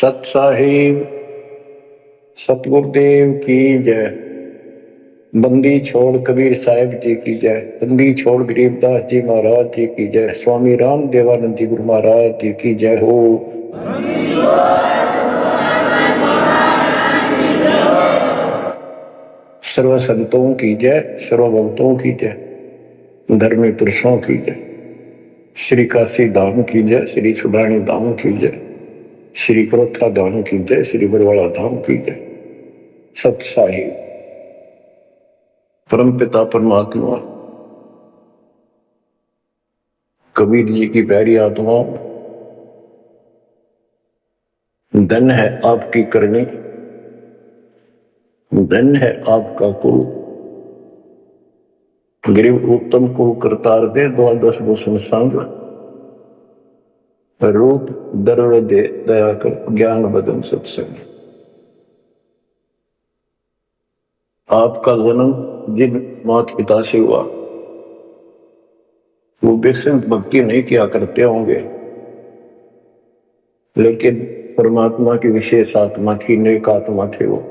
सत साहिब सतगुरुदेव की जय। बंदी छोड़ कबीर साहिब जी की जय। बंदी छोड़ गरीबदास जी महाराज जी की जय। स्वामी राम देवानंद जी गुरु महाराज जी की जय हो। सर्व संतों की जय, सर्व भक्तों की जय, धर्मी पुरुषों की जय। श्री काशी धाम की जय, श्री सुडानी धाम की जय, श्री क्रोथा धाम की जय, श्री बरवाड़ा धाम की जय। सत साहिब परम पिता परमात्मा कबीर जी की प्यारी आत्माओं, धन है आपकी करनी, धन है आपका कुल। गरीब उत्तम कुल करतार दे, द्वादश भूषण संग रूप दर्व दे, दया कर ज्ञान बदन सत्संग। आपका जन्म जिन माता पिता से हुआ वो बेसिक भक्ति नहीं किया करते होंगे, लेकिन परमात्मा की विशेष आत्मा थी, नेक आत्मा थे वो।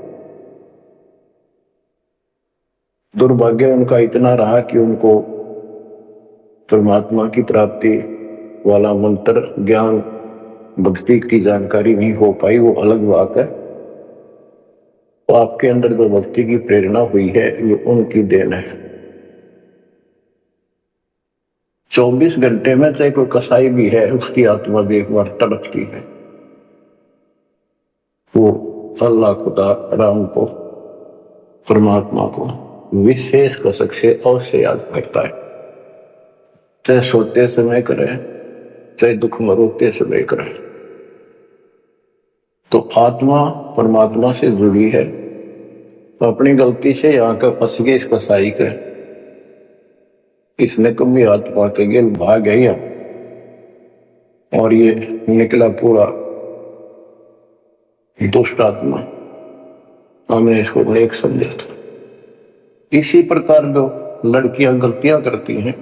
दुर्भाग्य उनका इतना रहा कि उनको परमात्मा की प्राप्ति वाला मंत्र ज्ञान भक्ति की जानकारी नहीं हो पाई, वो अलग बात है। तो आपके अंदर जो भक्ति की प्रेरणा हुई है ये उनकी देन है। 24 घंटे में चाहे कोई कसाई भी है, उसकी आत्मा भी एक बार तड़पती है, वो अल्लाह खुदा राम को परमात्मा को विशेष कसक से अवश्य याद करता है। चाहे सोते समय करे, चाहे दुख मरोते समय करे। तो आत्मा परमात्मा से जुड़ी है। तो अपनी गलती से यहाँ का फंस गए इस कसाई के, इसने कभी आत्मा के गिल भाग गया और ये निकला पूरा दुष्ट आत्मा। हमने इसको नेक समझा था। इसी प्रकार जो लड़कियां गलतियां करती हैं,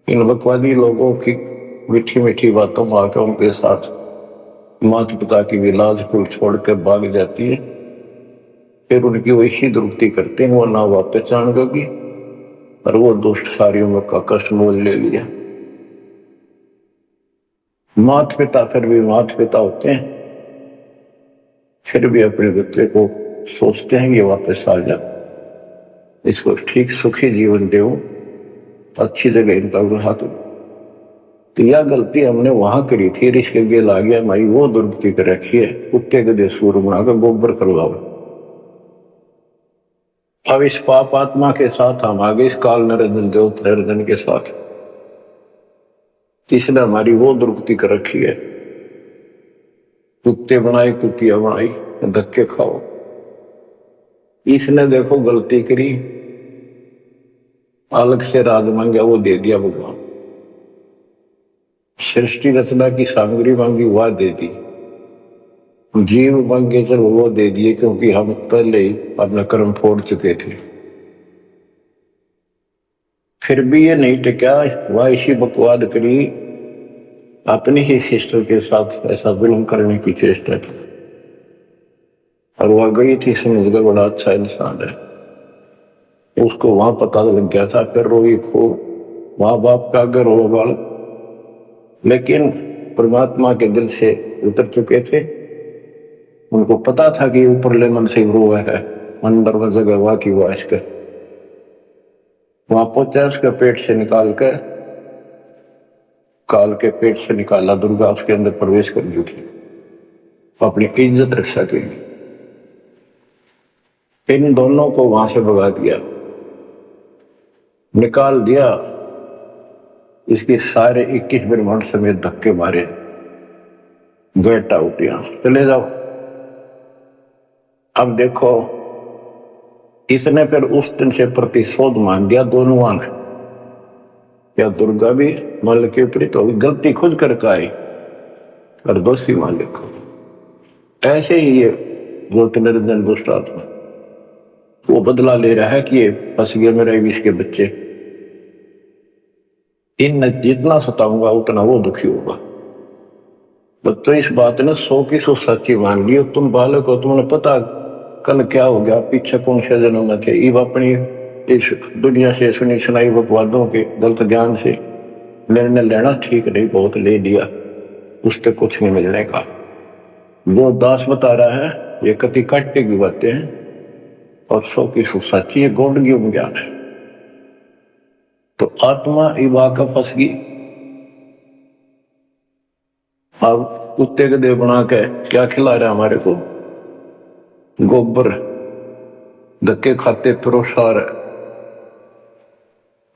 इन बकवादी लोगों की मीठी मीठी बातों में आकर उनके साथ माता पिता की विलाज कुल छोड़ कर भाग जाती है। फिर उनकी वैसी दुर्गति करते हैं, वो ना वापस जान होगी और वो दुष्ट सारी उम्र का कष्ट मोल ले लिया। माता पिता फिर भी माता पिता होते हैं, फिर भी अपने बच्चे को सोचते हैं कि वापस आ जा, इसको ठीक सुखी जीवन दो, अच्छी जगह इनका विवाह करो। तो यह गलती हमने वहां करी थी, रिश्ते गेल आ गया, हमारी वो दुर्गति कर रखी है। कुत्ते गधे सूर बनाकर गोबर करवाओ। अब इस पाप आत्मा के साथ हम आगे इस काल निरंजन देव निरंजन के साथ, इसने हमारी वो दुर्गति कर रखी है। कुत्ते बनाए, कुतिया बनाई, धक्के खाओ। इसने देखो गलती करी, अलग से राज मांगा, वो दे दिया भगवान। सृष्टि रचना की सामग्री मांगी, वह दे दी। जीव मांगे चलो वो दे दिए, क्योंकि हम पहले ही अपना कर्म फोड़ चुके थे। फिर भी ये नहीं टिका, वह इसी बकवाद करी, अपनी ही सिस्टर के साथ ऐसा जुल्म करने की चेष्टा की। और वह गई थी, समझ गया बड़ा अच्छा इंसान है, उसको वहां पता लग गया था। फिर रोई खूब, माँ बाप का अगर रो बाल, लेकिन परमात्मा के दिल से उतर चुके थे। उनको पता था कि ऊपर ले मन से रो है, अंदर में जगह हुआ की वाश कर वहां पहुंचा। उसके पेट से निकाल कर, काल के पेट से निकाला, दुर्गा उसके अंदर प्रवेश कर दी थी अपनी इज्जत रक्षा के लिए। इन दोनों को वहां से भगा दिया, निकाल दिया। इसके सारे 21 ब्रह्मांड समेत धक्के मारे, गेट आउट, यहां चले जाओ। अब देखो, इसने फिर उस दिन से प्रतिशोध मान लिया दोनों ने। या दुर्गा भी मालिक के विपरीत होगी, गलती खुद करके आई और दोषी मालिक को। ऐसे ही ये गोत निरंजन दुष्ट आत्मा वो बदला ले रहा है कि ये फंस गए मेरे विष के बच्चे, इन जितना सताऊंगा उतना वो दुखी होगा। तो इस बात ने 100 की 100 सच्ची मान ली। तुम बालक हो, तुमने पता कल क्या हो गया, पीछे कौन से जन्म में थे। इब अपनी इस दुनिया से सुनी सुनाई बकवादों के गलत ज्ञान से निर्णय लेना ठीक नहीं, बहुत ले लिया, उससे कुछ नहीं मिलने का। जो दास बता रहा है ये कति काटे की बातें हैं और 100 की 100 सच्ची, ये गौड़ की ज्ञान है। तो आत्मा इब आकर फंस गई। अब कुत्ते के देह बना के क्या खिला रहा है हमारे को, गोबर, धक्के खाते फिरो सार,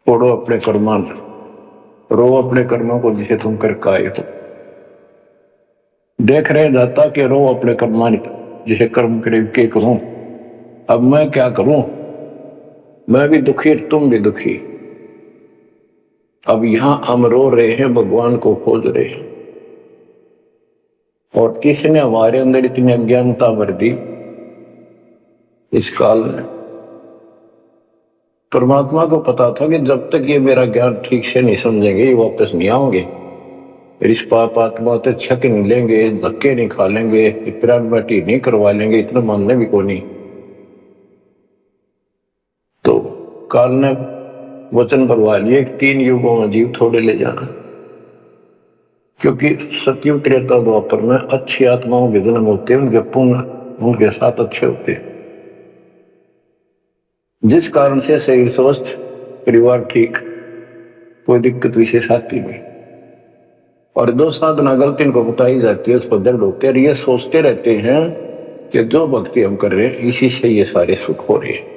पढ़ो अपने कर्मान, रो अपने कर्मों को जिसे तुम करके आए हो। देख रहे जाता कि रो अपने कर्मान जिसे कर्म करे के करूं। अब मैं क्या करूं, मैं भी दुखी तुम भी दुखी। अब यहां हम रो रहे हैं, भगवान को खोज रहे हैं, और किसने हमारे अंदर इतनी अज्ञानता भर दी इस काल में। परमात्मा को पता था कि जब तक ये मेरा ज्ञान ठीक से नहीं समझेंगे ये वापस नहीं आओगे, इस पाप आत्मा से छक नहीं लेंगे, धक्के नहीं खा लेंगे, प्राण बाटी नहीं करवा लेंगे, इतना मानने भी को नहीं। तो काल ने वचन भरवा लिए 3 युगों में जीव थोड़े ले जाना, क्योंकि सतयुग त्रेता द्वापर में अच्छी आत्माओं के जन्म होते हैं, उनके पुण्य उनके साथ अच्छे होते हैं, जिस कारण से शरीर स्वस्थ, परिवार ठीक, कोई दिक्कत विशेष आती नहीं। और दो साधना गलती इनको बताई जाती है, उस पर दर्द होते हैं, और ये सोचते रहते हैं कि जो भक्ति हम कर रहे हैं इसी से ये सारे सुख हो रहे हैं।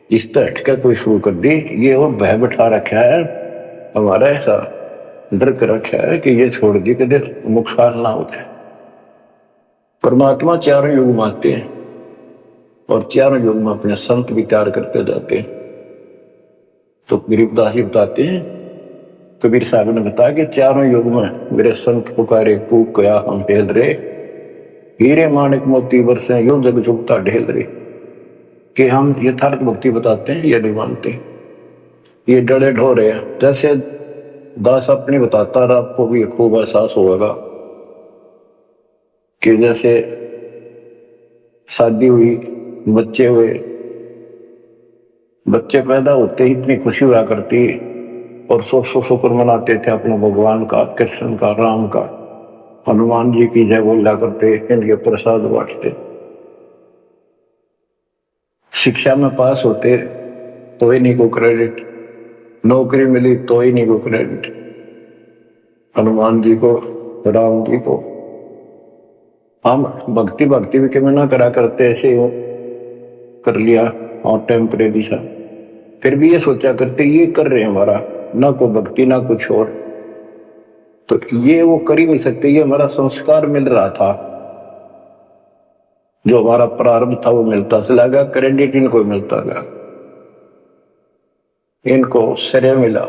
इस तरह हटकर कोई शुरू कर दी, ये और भय बैठा रखा है हमारा, ऐसा डर कर रखा है कि ये छोड़ दी कदे नुकसान ना हो जाए। परमात्मा चारों युग मानते हैं और चारों युग में अपने संत विचार करते जाते हैं। तो गरीबदास जी बताते हैं, कबीर साहब ने बताया कि चारों युग में मेरे संत पुकारे कूक गया हम हेल रे, हीरे माणिक मोती बरसे यूं जग झुकता ढेल रे। कि हम यथार्थ भक्ति बताते हैं ये नहीं मानते, ये डरे ढो रहे हैं। जैसे दास अपनी बताता रहा, आपको भी खूब एहसास होगा कि जैसे शादी हुई, बच्चे हुए, बच्चे पैदा होते ही इतनी खुशी हुआ करती और 100 शुक्र मनाते थे अपने भगवान का, कृष्ण का, राम का, हनुमान जी की जय बोला करते, इनके प्रसाद बांटते। शिक्षा में पास होते तो ही नहीं को क्रेडिट, नौकरी मिली तो ही नहीं को क्रेडिट, हनुमान जी को, राम जी को। हम भक्ति भक्ति भी क्यों ना करा करते, ऐसे हो कर लिया और टेम्परेरी सा, फिर भी ये सोचा करते ये कर रहे हैं हमारा, ना को भक्ति ना कुछ और, तो ये वो कर ही नहीं सकते, ये हमारा संस्कार मिल रहा था, जो हमारा प्रारंभ था वो मिलता चला गया, क्रेडिट इनको मिलता गया, इनको श्रेय मिला।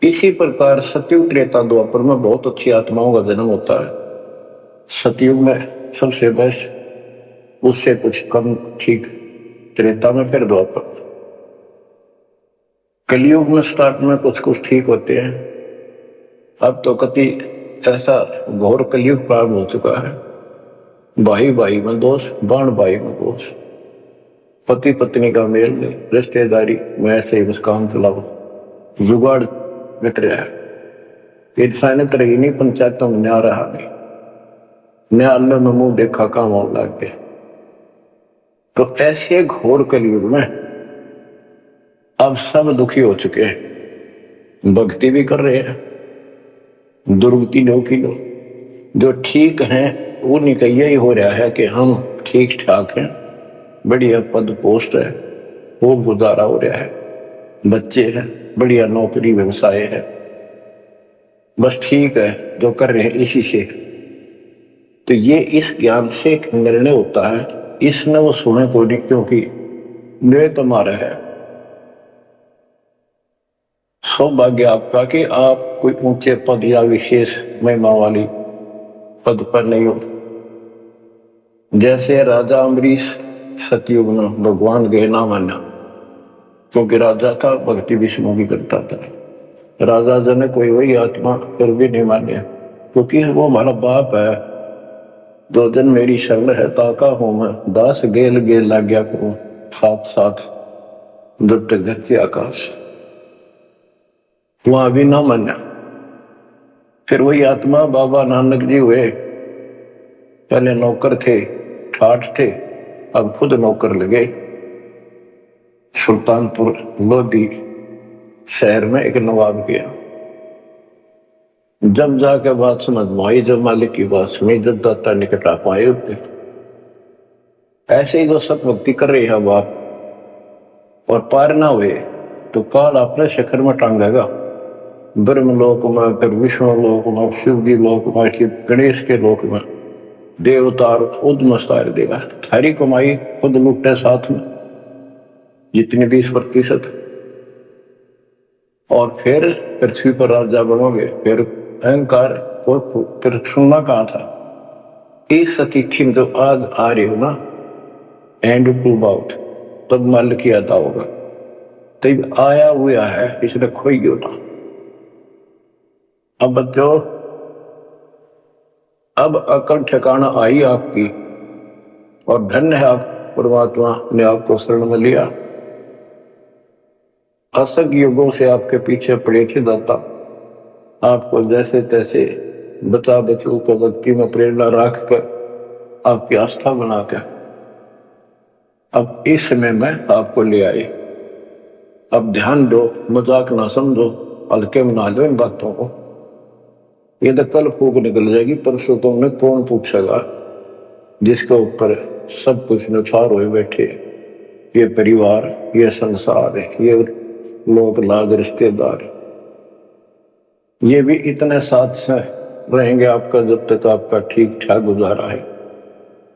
इसी प्रकार सतयुग त्रेता द्वापर में बहुत अच्छी आत्माओं का जन्म होता है। सतयुग में सबसे बेस्ट, उससे कुछ कम ठीक, त्रेता में फिर द्वापर। कलयुग में स्टार्ट में कुछ कुछ ठीक होते हैं, अब तो कति ऐसा घोर कलयुग प्रारंभ हो चुका है। भाई भाई में दोष, बाण भाई में दोष, पति पत्नी का मेल नहीं, रिश्तेदारी में ऐसे ही बस काम चलाओ, जुगाड़ मिट रहा है। इंसानियत रही नहीं, पंचायतों में न्याय रहा नहीं, न्यायालय में मुंह देखा काम और लग गया। तो ऐसे घोर कलयुग में अब सब दुखी हो चुके हैं, भक्ति भी कर रहे हैं, दुर्गति नौकी लो, जो ठीक हैं वो निकल यही हो रहा है कि हम ठीक ठाक हैं, बढ़िया पद पोस्ट है, वो गुजारा हो रहा है, बच्चे हैं, बढ़िया नौकरी व्यवसाय है, बस ठीक है जो कर रहे हैं इसी से। तो ये इस ज्ञान से एक निर्णय होता है, इसने वो सुने को नहीं, क्योंकि निर्णय तुम्हारा है। सौभाग्य आपका कि आप कोई ऊंचे पद या विशेष महिमा वाली पद पर नहीं हो। जैसे राजा अम्बरीश सतयुग में भगवान गए ना माना, क्योंकि राजा था, भक्ति विष्णु की करता था। राजा जन कोई वही आत्मा फिर भी नहीं माने, क्योंकि वो हमारा बाप है। दो दिन मेरी शरण है ताका हूं मैं, दास गेल गेल लग गया करूं, साथ साथ जब तक धरती आकाश। वहां भी ना माना। फिर वही आत्मा बाबा नानक जी हुए। पहले नौकर थे, ठाठ थे, अब खुद नौकर लगे। सुल्तानपुर लोधी शहर में एक नवाब गया। जब जाके बात समझ में आई, जब मालिक की बात सुनी, जब दाता निकट आ पाए उठे। ऐसे ही जो सत भक्ति कर रही है बाप और पार ना हुए तो काल अपने शिखर में टांगेगा। ब्रह्म लोक में, फिर विष्णु लोक में, शिव जी लोक में, गणेश के लोक में देवतार खुद मस्तार देगा। थारी कमाई खुद लुटे साथ में जितनी 20%। और फिर पृथ्वी पर राजा बनोगे। फिर अहंकार फिर सुनना कहाँ था। इस अतिथि में जो आज आ रही हो ना, एंड टू बाउट, तब मल की अदा होगा। तब आया हुआ है, इसने खोई क्यों ना। अब बच्चों, अब अकल ठिकाना आई आपकी, और धन्य है आप, परमात्मा ने आपको शरण में लिया। असंग युगों से आपके पीछे पड़े थे दाता, आपको जैसे तैसे बचा बचू को भक्ति में प्रेरणा रख कर आपकी आस्था बनाकर अब इस समय में आपको ले आए। अब ध्यान दो, मजाक ना समझो, हल्के में ना लो इन बातों को। ये तो कल फूक निकल जाएगी, परसों तो में कौन पूछेगा जिसके ऊपर सब कुछ नुछार हुए बैठे। ये परिवार, ये संसार, ये लोग लाग रिश्तेदार, ये भी इतने साथ से रहेंगे आपका जब तक आपका ठीक ठाक गुजारा है।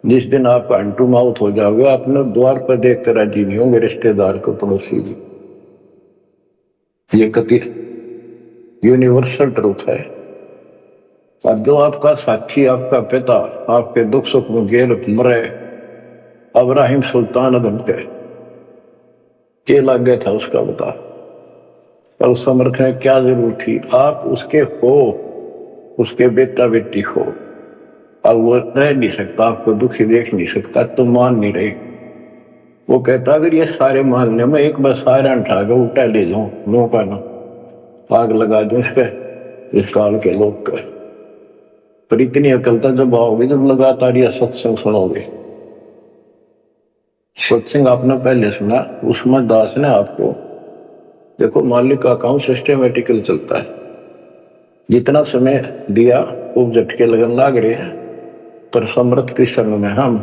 जिस दिन आप अंटू माउथ हो जाओगे, अपने द्वार पर देख कर राजी नहीं होंगे रिश्तेदार को, पड़ोसी भी। ये कति यूनिवर्सल ट्रूथ है। और जो आपका साथी, आपका पिता, आपके दुख सुख में गेल मरे, अब्राहिम सुल्तान अदम के लग गया था उसका बता। और उस समर्थ में क्या जरूरत थी। आप उसके हो, उसके बेटा बेटी हो, और वो रह नहीं सकता, आपको दुखी देख नहीं सकता, तो मान नहीं रहे। वो कहता अगर ये सारे मानने में एक बार सारे उठा के उल्टा ले जाऊं, लो का ना आग लगा दूं इस पे, इस काल के लोग का। पर इतनी अकलता जब आओगे जब लगातार ये सत्संग सुनोगे। सत्संग आपने पहले सुना, उसमें दास ने आपको, देखो मालिक का काम सिस्टमेटिकल चलता है। जितना समय दिया वो झटके लगन लाग रहे हैं, पर समर्थ के संग में हम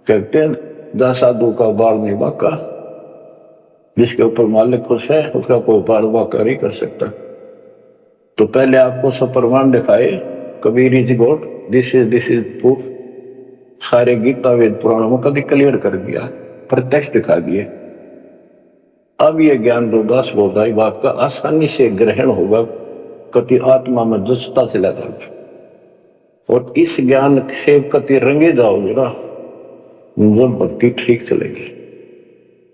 कहते हैं जा साधु का बाल नहीं बाका। जिसके ऊपर मालिक खुश है उसका कोई बाल बाका नहीं कर सकता। तो पहले आपको सब प्रमाण दिखाए, Kabir is God, this is proof. सारे गीता वेद पुराणों में कभी क्लियर कर दिया, प्रत्यक्ष दिखा दिए। अब ये ज्ञान जो दास बोल रहा है बात का आसानी से ग्रहण होगा, कति आत्मा में जचता चला जाएगा। और इस ज्ञान से कति रंगे जाओगे ना, जो भक्ति ठीक चलेगी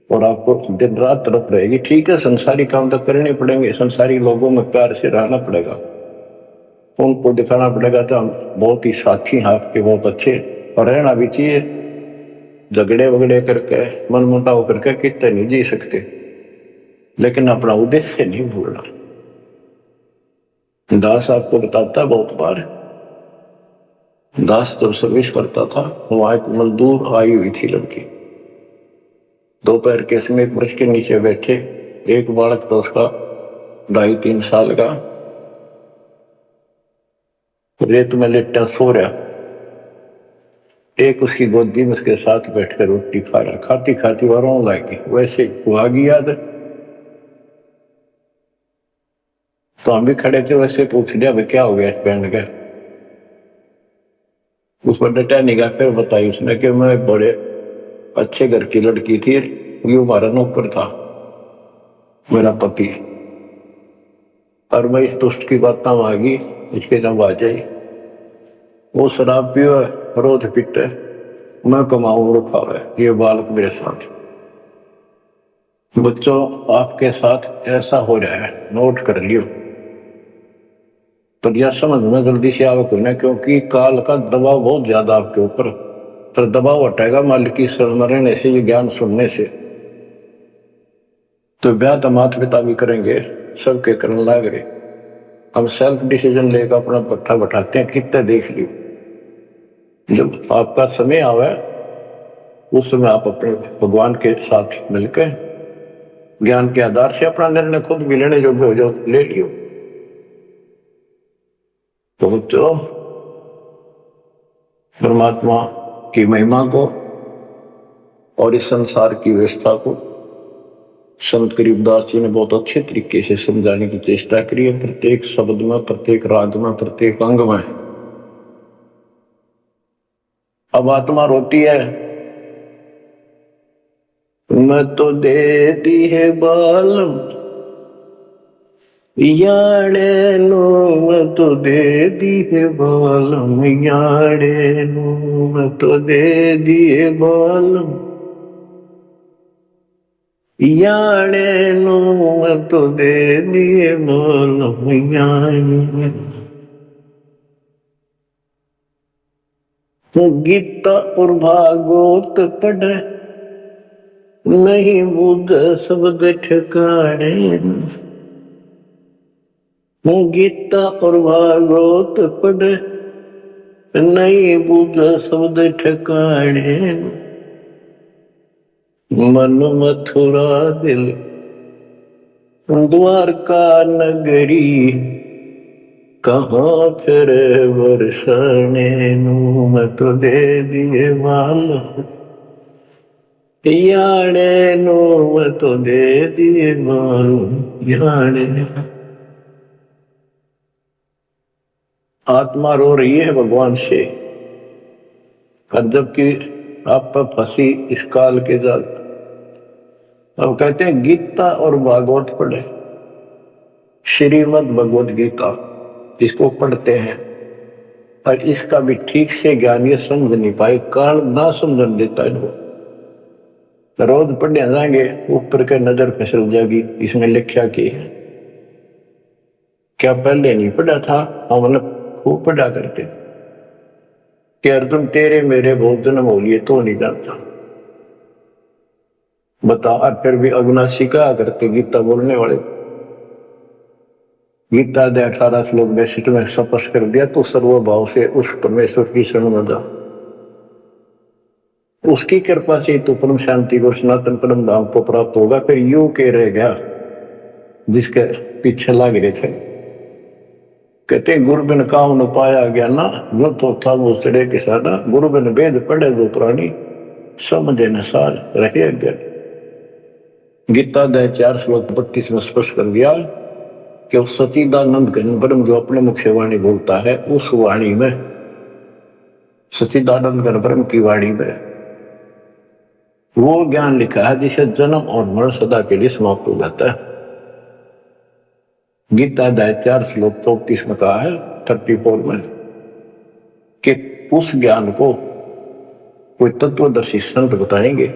और आपको दिन रात तरफ रहेगी। ठीक है, संसारी काम तो करने पड़ेंगे, संसारी लोगों में प्यार से रहना पड़ेगा, उनको दिखाना पड़ेगा तो हम बहुत ही साथी हैं आपके, बहुत अच्छे, और रहना भी चाहिए। झगड़े वगड़े करके, मन मुटाव करके कितने नहीं जी सकते, लेकिन अपना उद्देश्य नहीं भूलना। दास आपको बताता बहुत बार, दास जब सर्विस करता था, वहां एक मजदूर आई हुई थी लड़की, दोपहर के समय एक वृक्ष के नीचे बैठे, एक बालक तो उसका 2.5-3 साल का रेत में लेटा सो रहा। एक उसकी गोदी में उसके साथ बैठकर रोटी खा रहा, खाती खाती वो रोने लगी। वैसे हुआगी याद, तो हम भी खड़े थे, वैसे पूछ लिया भाई क्या हो गया इस बैंड का। उस पर डटा निगाह कर बताई उसने कि मैं बड़े अच्छे घर की लड़की थी, ये हमारा नौकर था मेरा पति, और मैं इस दुष्ट की बात मांगी, इसके जब आ जाई। वो शराब पियो, रोज पिटे, मैं कमाऊं और खावे, ये बालक मेरे साथ। बच्चों आपके साथ ऐसा हो रहा है, नोट कर लियो। पर यह समझ में जल्दी से आवक होना, क्योंकि काल का दबाव बहुत ज्यादा आपके ऊपर, पर दबाव हटेगा मालिक की शरण में रहने से, ये ज्ञान सुनने से। तो ब्याह तो माता पिता भी करेंगे, सबके करने लाग रहे। हम सेल्फ डिसीजन लेकर अपना पट्टा बैठाते हैं, कितने देख लियो। जब आपका समय आवे उस समय आप अपने भगवान के साथ मिलकर ज्ञान के आधार से अपना निर्णय खुद भी लेने योग्य हो जाओ, ले लियो। तो परमात्मा की महिमा को और इस संसार की व्यवस्था को संत करीबदास जी ने बहुत अच्छे तरीके से समझाने की चेष्टा करी है, प्रत्येक शब्द में, प्रत्येक राग में, प्रत्येक अंग में। अब आत्मा रोती है, मैं तो दे दी है बालम याड़े नो, मैं तो दे दी है बालम याड़े नो, मैं तो दे दिए बालम याड़े नो, मैं तो दे दिए बालम याड़े। गीता और भागवत पढ़े नहीं बुध शब्द ठिकाने, गीता और भागवत पढ़े नहीं बुध शब्द ठिकाने, मन मथुरा दिल द्वारका नगरी, कहाँ फिर वर्षाने नू, मैं तो दे दिए बाल याड़े नो, मैं तो दे दिए बाल याड़े। आत्मा रो रही है भगवान से, और जबकि आप पर फंसी इस काल के जाल। अब कहते हैं गीता और भागवत पढ़े, श्रीमद् भगवत गीता इसको पढ़ते हैं, पर इसका भी ठीक से ज्ञान ये समझ नहीं पाए, काल ना समझ देता है वो। रोज पढ़ने जाएंगे, ऊपर के नजर फिसल जाएगी, इसमें लिखा कि क्या पहले नहीं पढ़ा था, हमने खूब पढ़ा करते कि अर्जुन तेरे मेरे बहुत जन्म हो लिए तो नहीं जानता, बता। और फिर भी अविनाशी कहा करते गीता बोलने वाले, गीता दे 18 श्लोक 62 में स्पष्ट कर दिया, तो सर्वभाव से उस परमेश्वर की शरण में जा, उसकी कृपा से तो परम शांति को, सनातन परम धाम को प्राप्त होगा। फिर यू के रह गया जिसके पीछे लग रहे थे, कहते गुरु बिन काम न पाया गया ना, जो तो था वो चढ़े के सारा, गुरु बिन वेद पढ़े जो प्राणी, समझे न सार रहे अज्ञान। गीता दे 4 श्लोक 32 में स्पष्ट कर दिया कि उस सचिदानंद घन ब्रह्म जो अपने मुख से वाणी बोलता है, उस वाणी में, सचिदानंद घन ब्रह्म की वाणी में वो ज्ञान लिखा है जिसे जन्म और मरण सदा के लिए समाप्त हो जाता है। गीता अध्याय 4 श्लोक 34 में कहा है, 34 में, कि उस ज्ञान को कोई तत्वदर्शी संत बताएंगे,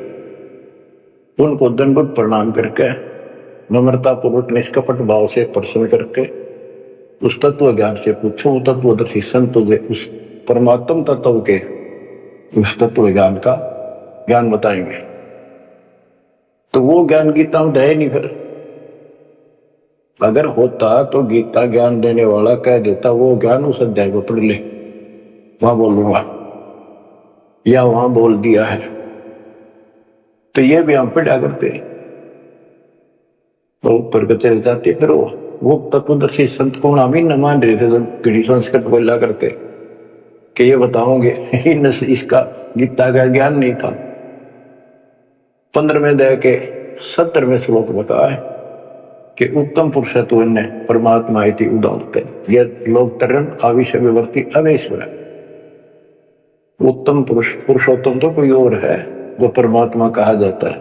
उनको दंडवत प्रणाम करके नम्रता पूर्वक निष्कपट भाव से प्रश्न करके उस तत्व ज्ञान से पूछो। तत्वदर्शी संत उस परमात्म तत्व के उस तत्व ज्ञान का ज्ञान बताएंगे। तो वो ज्ञान गीता में है नहीं। फिर अगर होता तो गीता ज्ञान देने वाला कह देता वो ज्ञान उस अध्याय को पढ़ ले, वहां बोलूंगा या वहां बोल दिया है। तो ये भी हम पढ़ा करते, तो ऊपर के चले जाते। फिर वो तत्वदर्शी संत को हम ही न मान रहे थे, तो घड़ी संस्कृत बोला करते कि ये बताओगे इसका गीता का ज्ञान नहीं था। 15वें अध्याय के 17वें श्लोक में कहा है कि उत्तम पुरुषत्व ने परमात्मा इति उदाहरण, यह लोग तरन आविष्य विवर्ती अवेश्वर। उत्तम पुरुष, पुरुषोत्तम तो कोई और है जो परमात्मा कहा जाता है।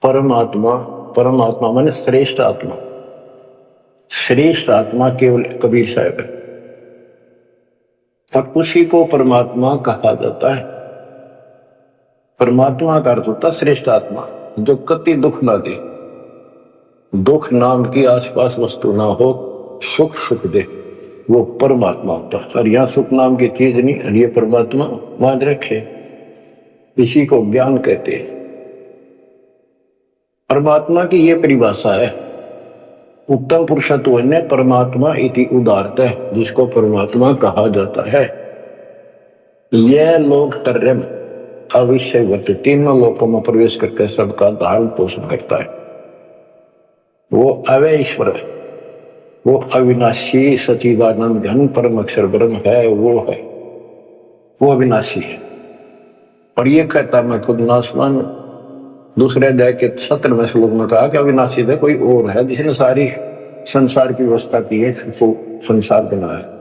परमात्मा, परमात्मा माने श्रेष्ठ आत्मा। श्रेष्ठ आत्मा केवल कबीर साहब है, और उसी को परमात्मा कहा जाता है। परमात्मा का अर्थ होता श्रेष्ठ आत्मा, जो कति दुख ना दे। दुख नाम की आसपास वस्तु ना हो, सुख सुख दे, वो परमात्मा होता है। और यहाँ सुख नाम की चीज नहीं, और ये परमात्मा मान रखे, इसी को ज्ञान कहते हैं। परमात्मा की ये परिभाषा है, उत्तम पुरुषत्व ने परमात्मा इति उदारत है, जिसको परमात्मा कहा जाता है। यह लोक तरम अविषयवत, तीनों लोकों में प्रवेश करके सबका धारण पोषण करता है। वो अवय ईश्वर है, वो अविनाशी सचिदानंद घन परम अक्षर ब्रह्म है, वो अविनाशी है। और ये कहता मैं खुद नासवान, दूसरे अध्याय के 17वें श्लोक में कहा कि अविनाशी है कोई और है जिसने सारी संसार की व्यवस्था की है, संसार बनाया।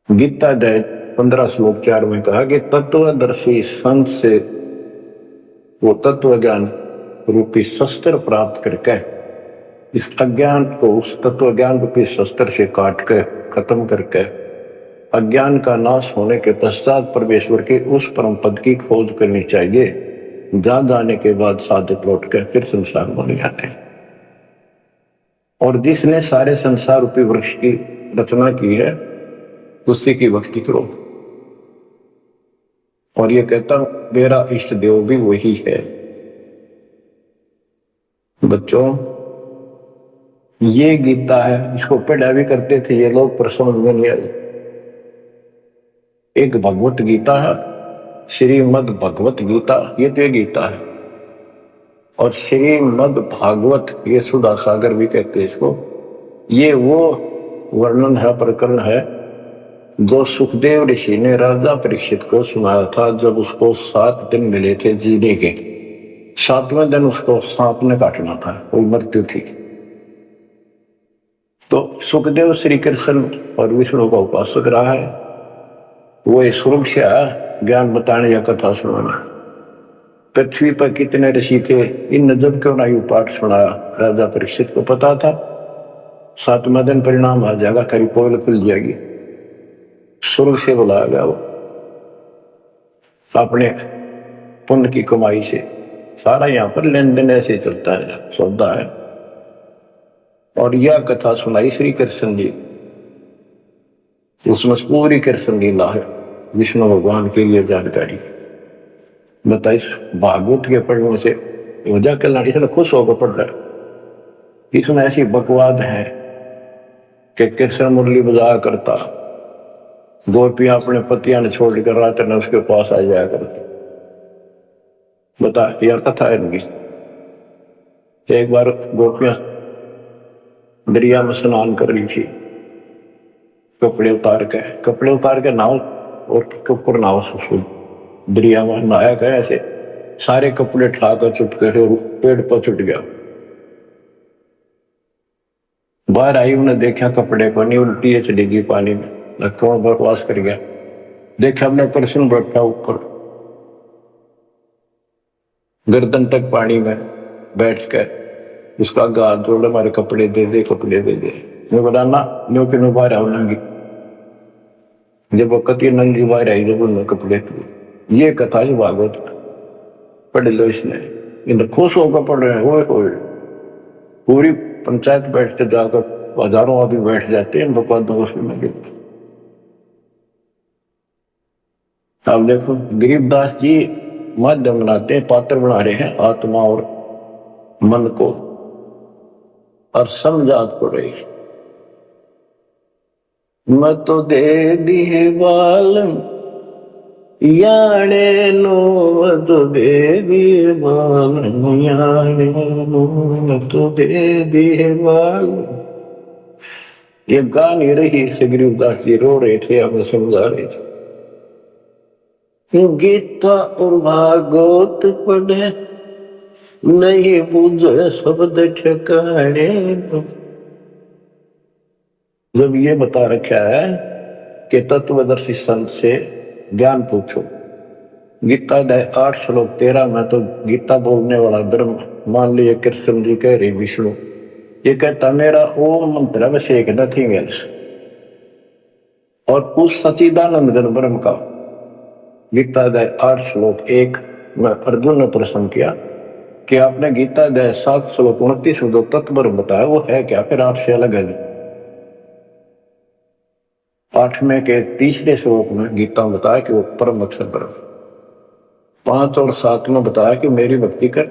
गीता अध्याय 15 श्लोक 4 में कहा कि तत्वदर्शी संत से वो तत्व ज्ञान रूपी शस्त्र प्राप्त करके इस अज्ञान को उस तत्व ज्ञान रूपी शस्त्र से काट के खत्म करके अज्ञान का नाश होने के पश्चात परमेश्वर के उस परम पद की खोज करनी चाहिए, जहां जाने के बाद साधक लौट कर फिर संसार बन जाते हैं। और जिसने सारे संसार रूपी वृक्ष की रचना की है उसी की भक्ति करो। और ये कहता मेरा इष्ट देव भी वही है। बच्चों, ये गीता है, इसको पढ़ा भी करते थे ये लोग, पर समझ में नहीं आई। एक भगवत गीता है, श्रीमद् भगवत गीता, ये तो ये गीता है। और श्रीमद् भागवत, ये सुधा सागर भी कहते हैं इसको। ये वो वर्णन है, प्रकरण है जो सुखदेव ऋषि ने राजा परीक्षित को सुनाया था जब उसको 7 दिन मिले थे जीने के। 7वें दिन उसको सांप ने काटना था, कोई मृत्यु थी। तो सुखदेव श्री कृष्ण और विष्णु का उपासक रहा है, वो इस रूप से ज्ञान बताने या कथा सुनाना। पृथ्वी पर कितने ऋषि थे, इन जब क्यों नहीं पाठ सुनाया। राजा परीक्षित को पता था 7वें दिन परिणाम आ जाएगा, कहीं पोल खुल जाएगी। स्वर्ग से बुलाया गया वो, अपने पुण्य की कमाई से। सारा यहाँ पर लेन देन ऐसे चलता है, सौदा है। और यह कथा सुनाई श्री कृष्ण जी, उसमें पूरी कृष्ण लीला है, विष्णु भगवान के लिए जानकारी बताइए। भागवत के पढ़ने से वजह कल्याणी से खुश होकर पढ़ रहा है। इसमें ऐसी बकवाद है कि कृष्ण मुरली बजाया करता, गोपियां अपने पतियां ने छोड़कर रात ने उसके पास आ जाया करती। बता, यह कथा है इनकी। एक बार गोपियां दरिया में स्नान कर रही थी, कपड़े उतार के नाव और ऊपर नाव दरिया में नहाया गया। ऐसे सारे कपड़े ठाकर चुटके से पेड़ पर छुट गया। बाहर आई, उन्हें देखा कपड़े को नहीं, उल्टी चलेगी पानी में, कौन बकवास कर गया। देखा हमने कृष्ण बैठा ऊपर गर्दन तक पानी में बैठ कर उसका गाल जोड़, हमारे कपड़े दे दे, कपड़े दे दे। मैं बोला ना, न्यू के नो बाहर आओ नंगी। जब वो कति नंगी बाहर आई, जब उन्होंने कपड़े थे। ये कथा ही भागवत पढ़ लो, इसने इन खुश होकर पढ़ रहे हैं। ओए पूरी पंचायत बैठते, जाकर हजारों आदमी बैठ जाते हैं बकवादों में। अब देखो गरीबदास जी माध्यम बनाते हैं, पात्र बना रहे हैं आत्मा और मन को, और समझात को रही। मैं तो दे दिए बालम याने नो, मैं तो दे दिए बालम याने नो, मैं तो दे दिए बालम। ये गा नहीं रही से गरीबदास जी रो रहे थे, हमें समझा रहे थे। गीता और भागवत पढ़े नहीं बुझे शब्द ठिकाने। जब ये बता रखा है कि तत्वदर्शी संत से ज्ञान पूछो, गीता 8 श्लोक 13 में तो गीता बोलने वाला ब्रह्म, मान लीजिए कृष्ण जी कह रहे विष्णु, ये कहता मेरा ओम मंत्र बस एक नथिंग एल्स। और उस सचिदानंद घन ब्रह्म का गीता 8 श्लोक 1 में अर्जुन ने प्रश्न किया कि आपने गीता अध्याय 7 श्लोक 29 में जो तत्व बताया वो है क्या, फिर आपसे अलग है। 8वें के तीसरे श्लोक में गीता में बताया कि वो परम अक्षर परम। 5 और 7 में बताया कि मेरी भक्ति कर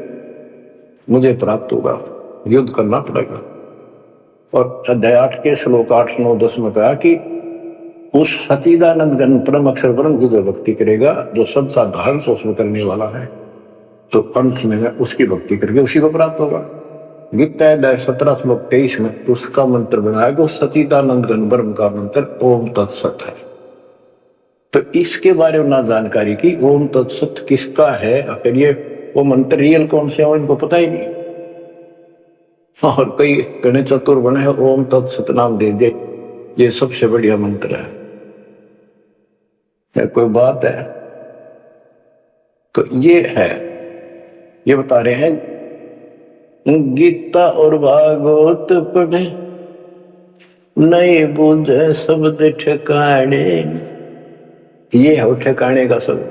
मुझे प्राप्त होगा, युद्ध करना पड़ेगा। और अध्याय 8 के श्लोक 8, 9, 10 में कहा कि उस सच्चिदानंद घन परम अक्षर परम की जो भक्ति करेगा, जो सबका धारण पोषण करने वाला है, तो अंत में उसकी भक्ति करके उसी को प्राप्त होगा। गीता अध्याय 17 श्लोक 23 में उसका मंत्र बनाया कि सच्चिदानंद घन ब्रह्म का मंत्र ओम तत्सत है। तो इसके बारे में ना जानकारी की, ओम तत्सत किसका है, अगर ये वो मंत्र रियल कौन से है इनको पता ही नहीं। और कई गणे चतुर बने हैं, ओम तत्सत नाम दे दे, ये सबसे बढ़िया मंत्र है। क्या कोई बात है? तो ये है, ये बता रहे हैं गीता और भागवत पढ़े नहीं बुझे शब्द ठिकाने। ये है ठिकाने का शब्द,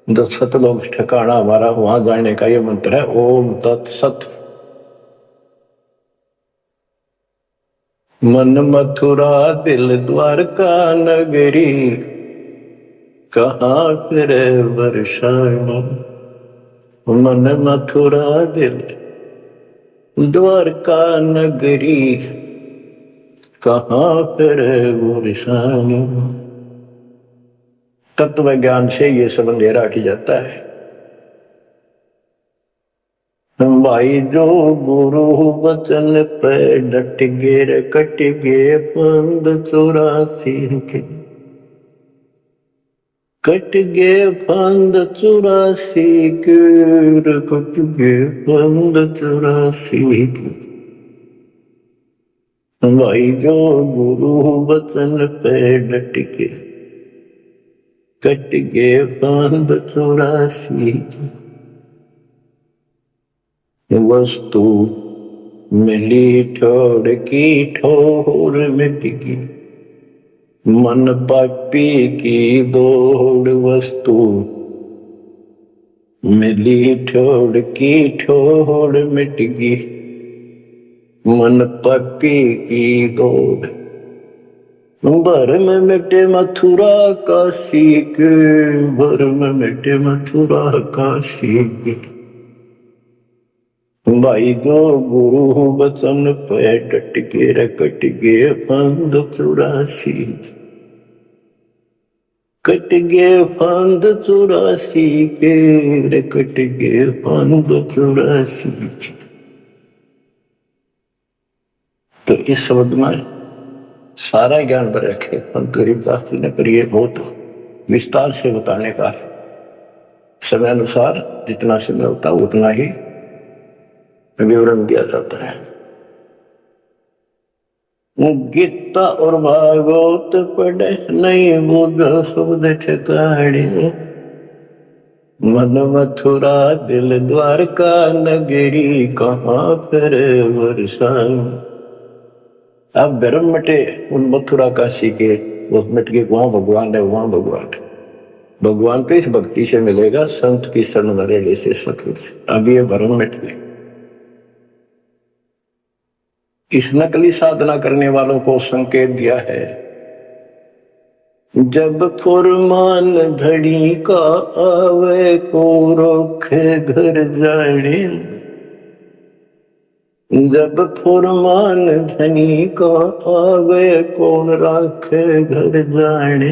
जो सतलोक ठिकाना हमारा, वहां जाने का ये मंत्र है ओम तत्सत। मन मथुरा दिल द्वारका नगरी, कहाँ फिर वर्षाणी। मन मथुरा दिल द्वारका नगरी, कहाँ फिर वर्षाणी। तत्व ज्ञान से ये सब अंधेरा हट जाता है। भाई जो गुरु वचन पे डट गे, कट गे फंद 84 के, कट गे फंद 84 के, कट गे फंद 84 के। भाई जो गुरु वचन पे डट गे, कट गे फंद 84 के। वस्तु मिली ठोड़ की ठोर मिट गई, मन पापी की दौड़। वस्तु मिली ठोड़ की ठोर मिट गई, मन पापी की दौड़। भरम मिटे मथुरा काशी के, भरम मिटे मथुरा काशी के। भाई जो गुरु वचन पे डट गे, कट गे फंद 84, कट गे फंद 84 के, कट गे फंद 84 के। तो इस शब्द में सारा ज्ञान पर रखे संत गरीबदास जी ने, पर ये बहुत विस्तार से बताने का है। समय अनुसार जितना समय होता है उतना ही विवरण दिया जाता है। गीता और भागवत पढ़े नहीं बुझ शब्द ठिकाने, मन मथुरा दिल द्वारका नगरी, कहाँ फिर वर्षाणी। अब भ्रम मिटे उन मथुरा काशी के, वो मिट के वहां भगवान है, वहां भगवान है। भगवान तो इस भक्ति से मिलेगा, संत की शरण में रहने से, सतगुरु से। अब ये भ्रम मिट गए। इस नकली साधना करने वालों को संकेत दिया है, जब फुरमान धड़ी का आवे को रोके घर जाने। जब फुरमान धनी का आवे कौन राखे घर जाने।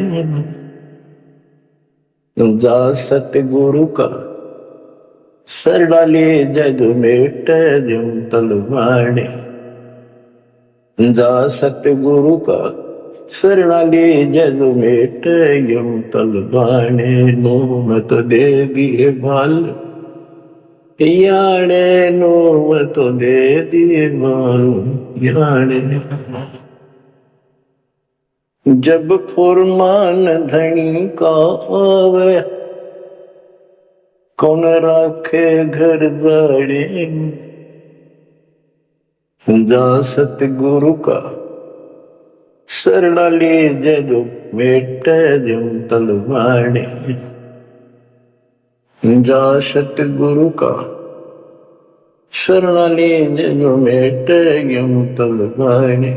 जा सतगुरु का सर डाले जग मेट जुम तलवाड़े। जा सतगुरु का शरणाले जग मेट यम तलवाने। नो मत दे दिए बाल याने, नो मत दे दिए बाल याने। जब फुरमान धनी का आवे कौन राखे घर द्वारे। जा सतगुरु का शरणाले जग मेट जुम तलवाड़े। जा सतगुरु का സ്വർണലേന്ദു മേട്ടയും തൊഴുവാനെ